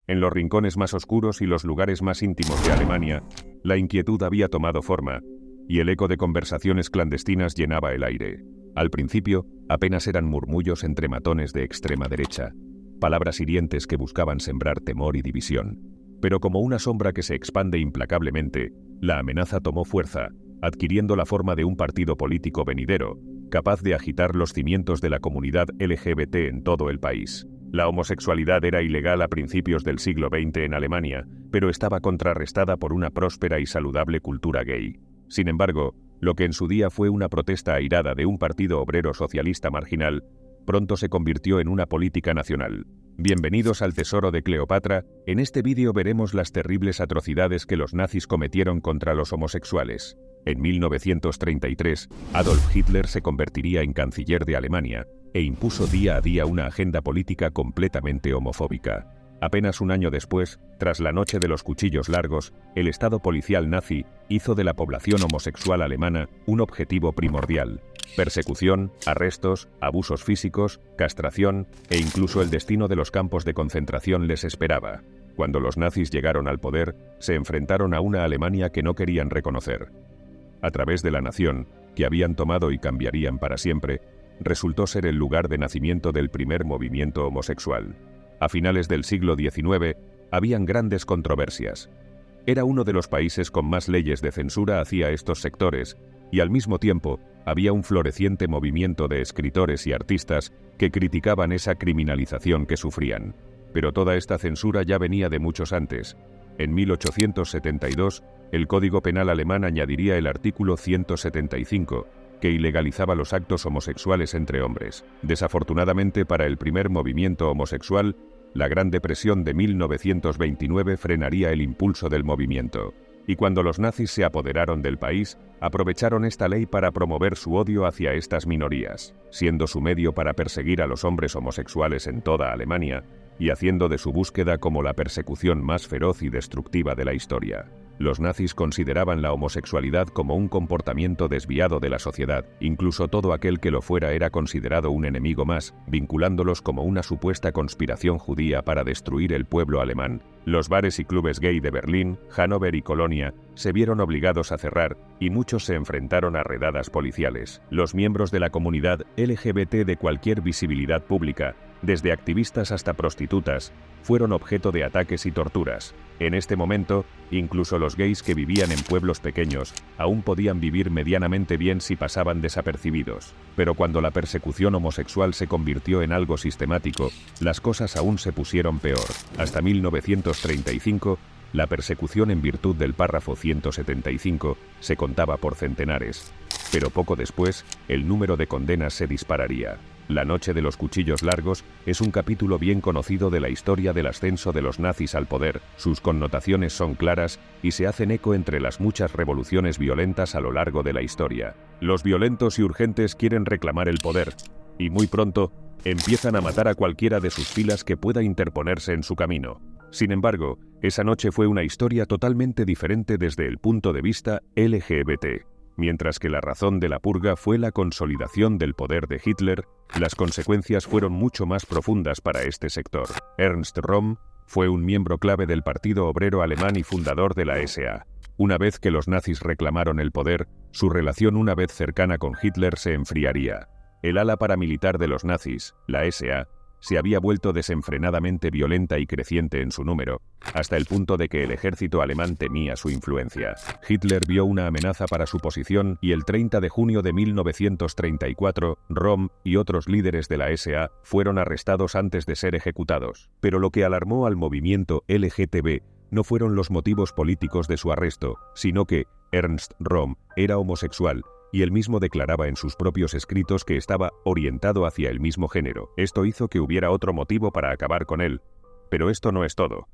En los rincones más oscuros y los lugares más íntimos de Alemania, la inquietud había tomado forma, y el eco de conversaciones clandestinas llenaba el aire. Al principio, apenas eran murmullos entre matones de extrema derecha, palabras hirientes que buscaban sembrar temor y división. Pero como una sombra que se expande implacablemente, la amenaza tomó fuerza, adquiriendo la forma de un partido político venidero, capaz de agitar los cimientos de la comunidad LGBT en todo el país. La homosexualidad era ilegal a principios del siglo XX en Alemania, pero estaba contrarrestada por una próspera y saludable cultura gay. Sin embargo, lo que en su día fue una protesta airada de un partido obrero socialista marginal, pronto se convirtió en una política nacional. Bienvenidos al Tesoro de Cleopatra. En este vídeo veremos las terribles atrocidades que los nazis cometieron contra los homosexuales. En 1933, Adolf Hitler se convertiría en canciller de Alemania e impuso día a día una agenda política completamente homofóbica. Apenas un año después, tras la Noche de los Cuchillos Largos, el Estado policial nazi hizo de la población homosexual alemana un objetivo primordial. Persecución, arrestos, abusos físicos, castración e incluso el destino de los campos de concentración les esperaba. Cuando los nazis llegaron al poder, se enfrentaron a una Alemania que no querían reconocer. A través de la nación, que habían tomado y cambiarían para siempre, resultó ser el lugar de nacimiento del primer movimiento homosexual. A finales del siglo XIX, habían grandes controversias. Era uno de los países con más leyes de censura hacia estos sectores, y al mismo tiempo, había un floreciente movimiento de escritores y artistas que criticaban esa criminalización que sufrían. Pero toda esta censura ya venía de muchos antes. En 1872, el Código Penal alemán añadiría el artículo 175, que ilegalizaba los actos homosexuales entre hombres. Desafortunadamente para el primer movimiento homosexual, la Gran Depresión de 1929 frenaría el impulso del movimiento. Y cuando los nazis se apoderaron del país, aprovecharon esta ley para promover su odio hacia estas minorías, siendo su medio para perseguir a los hombres homosexuales en toda Alemania, y haciendo de su búsqueda como la persecución más feroz y destructiva de la historia. Los nazis consideraban la homosexualidad como un comportamiento desviado de la sociedad, incluso todo aquel que lo fuera era considerado un enemigo más, vinculándolos como una supuesta conspiración judía para destruir el pueblo alemán. Los bares y clubes gay de Berlín, Hannover y Colonia se vieron obligados a cerrar y muchos se enfrentaron a redadas policiales. Los miembros de la comunidad LGBT de cualquier visibilidad pública, desde activistas hasta prostitutas, fueron objeto de ataques y torturas. En este momento, incluso los gays que vivían en pueblos pequeños aún podían vivir medianamente bien si pasaban desapercibidos. Pero cuando la persecución homosexual se convirtió en algo sistemático, las cosas aún se pusieron peor. Hasta 1935, la persecución en virtud del párrafo 175 se contaba por centenares. Pero poco después, el número de condenas se dispararía. La Noche de los Cuchillos Largos es un capítulo bien conocido de la historia del ascenso de los nazis al poder. Sus connotaciones son claras y se hacen eco entre las muchas revoluciones violentas a lo largo de la historia. Los violentos y urgentes quieren reclamar el poder, y muy pronto empiezan a matar a cualquiera de sus filas que pueda interponerse en su camino. Sin embargo, esa noche fue una historia totalmente diferente desde el punto de vista LGBT. Mientras que la razón de la purga fue la consolidación del poder de Hitler, las consecuencias fueron mucho más profundas para este sector. Ernst Röhm fue un miembro clave del Partido Obrero Alemán y fundador de la SA. Una vez que los nazis reclamaron el poder, su relación una vez cercana con Hitler se enfriaría. El ala paramilitar de los nazis, la SA, se había vuelto desenfrenadamente violenta y creciente en su número, hasta el punto de que el ejército alemán temía su influencia. Hitler vio una amenaza para su posición y el 30 de junio de 1934, Röhm y otros líderes de la SA fueron arrestados antes de ser ejecutados. Pero lo que alarmó al movimiento LGTB no fueron los motivos políticos de su arresto, sino que Ernst Röhm era homosexual, y él mismo declaraba en sus propios escritos que estaba orientado hacia el mismo género. Esto hizo que hubiera otro motivo para acabar con él. Pero esto no es todo,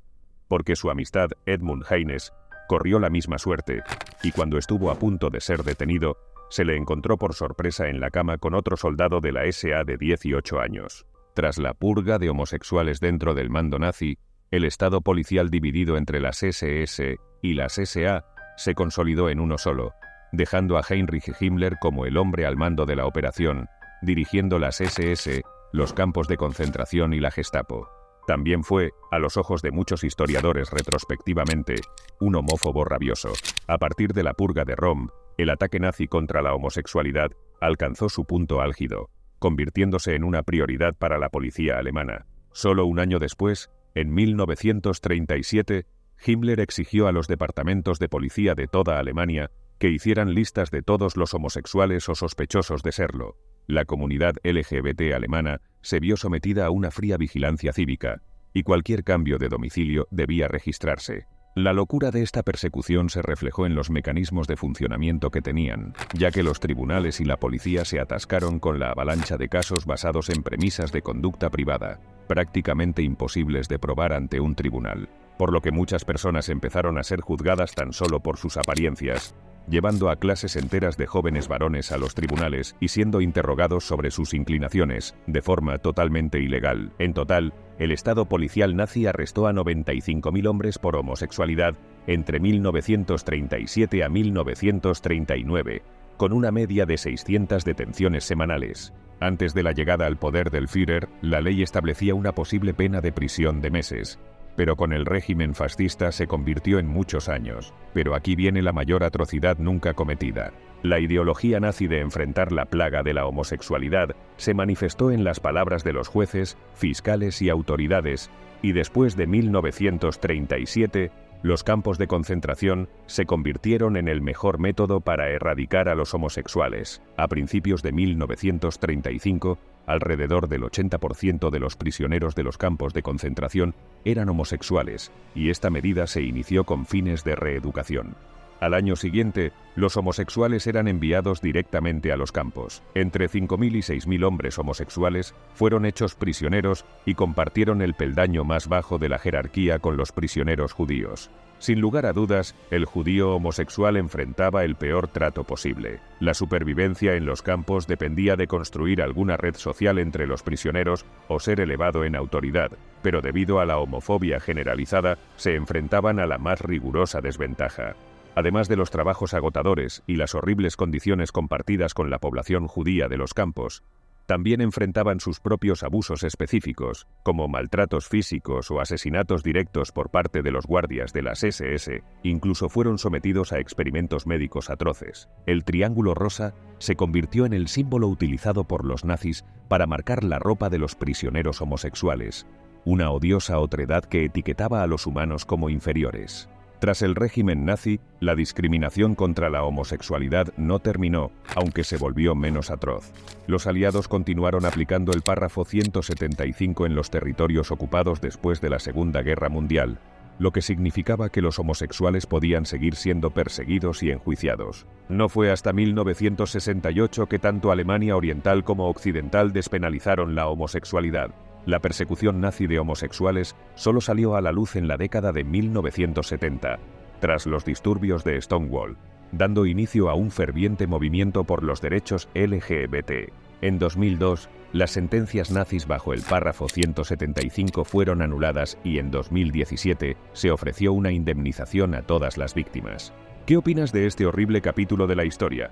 porque su amistad Edmund Heines corrió la misma suerte, y cuando estuvo a punto de ser detenido, se le encontró por sorpresa en la cama con otro soldado de la SA de 18 años. Tras la purga de homosexuales dentro del mando nazi, el estado policial dividido entre las SS y las SA se consolidó en uno solo, dejando a Heinrich Himmler como el hombre al mando de la operación, dirigiendo las SS, los campos de concentración y la Gestapo. También fue, a los ojos de muchos historiadores retrospectivamente, un homófobo rabioso. A partir de la purga de Rom, el ataque nazi contra la homosexualidad alcanzó su punto álgido, convirtiéndose en una prioridad para la policía alemana. Solo un año después, en 1937, Himmler exigió a los departamentos de policía de toda Alemania que hicieran listas de todos los homosexuales o sospechosos de serlo. La comunidad LGBT alemana se vio sometida a una fría vigilancia cívica, y cualquier cambio de domicilio debía registrarse. La locura de esta persecución se reflejó en los mecanismos de funcionamiento que tenían, ya que los tribunales y la policía se atascaron con la avalancha de casos basados en premisas de conducta privada, prácticamente imposibles de probar ante un tribunal, por lo que muchas personas empezaron a ser juzgadas tan solo por sus apariencias, llevando a clases enteras de jóvenes varones a los tribunales y siendo interrogados sobre sus inclinaciones, de forma totalmente ilegal. En total, el Estado policial nazi arrestó a 95.000 hombres por homosexualidad entre 1937 a 1939, con una media de 600 detenciones semanales. Antes de la llegada al poder del Führer, la ley establecía una posible pena de prisión de meses, pero con el régimen fascista se convirtió en muchos años. Pero aquí viene la mayor atrocidad nunca cometida. La ideología nazi de enfrentar la plaga de la homosexualidad se manifestó en las palabras de los jueces, fiscales y autoridades, y después de 1937, los campos de concentración se convirtieron en el mejor método para erradicar a los homosexuales. A principios de 1935, alrededor del 80% de los prisioneros de los campos de concentración eran homosexuales, y esta medida se inició con fines de reeducación. Al año siguiente, los homosexuales eran enviados directamente a los campos. Entre 5.000 y 6.000 hombres homosexuales fueron hechos prisioneros y compartieron el peldaño más bajo de la jerarquía con los prisioneros judíos. Sin lugar a dudas, el judío homosexual enfrentaba el peor trato posible. La supervivencia en los campos dependía de construir alguna red social entre los prisioneros o ser elevado en autoridad, pero debido a la homofobia generalizada, se enfrentaban a la más rigurosa desventaja. Además de los trabajos agotadores y las horribles condiciones compartidas con la población judía de los campos, también enfrentaban sus propios abusos específicos, como maltratos físicos o asesinatos directos por parte de los guardias de las SS, incluso fueron sometidos a experimentos médicos atroces. El triángulo rosa se convirtió en el símbolo utilizado por los nazis para marcar la ropa de los prisioneros homosexuales, una odiosa otredad que etiquetaba a los humanos como inferiores. Tras el régimen nazi, la discriminación contra la homosexualidad no terminó, aunque se volvió menos atroz. Los aliados continuaron aplicando el párrafo 175 en los territorios ocupados después de la Segunda Guerra Mundial, lo que significaba que los homosexuales podían seguir siendo perseguidos y enjuiciados. No fue hasta 1968 que tanto Alemania Oriental como Occidental despenalizaron la homosexualidad. La persecución nazi de homosexuales solo salió a la luz en la década de 1970, tras los disturbios de Stonewall, dando inicio a un ferviente movimiento por los derechos LGBT. En 2002, las sentencias nazis bajo el párrafo 175 fueron anuladas y en 2017 se ofreció una indemnización a todas las víctimas. ¿Qué opinas de este horrible capítulo de la historia?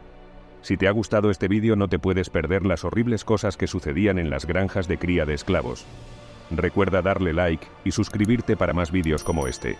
Si te ha gustado este vídeo no te puedes perder las horribles cosas que sucedían en las granjas de cría de esclavos. Recuerda darle like y suscribirte para más vídeos como este.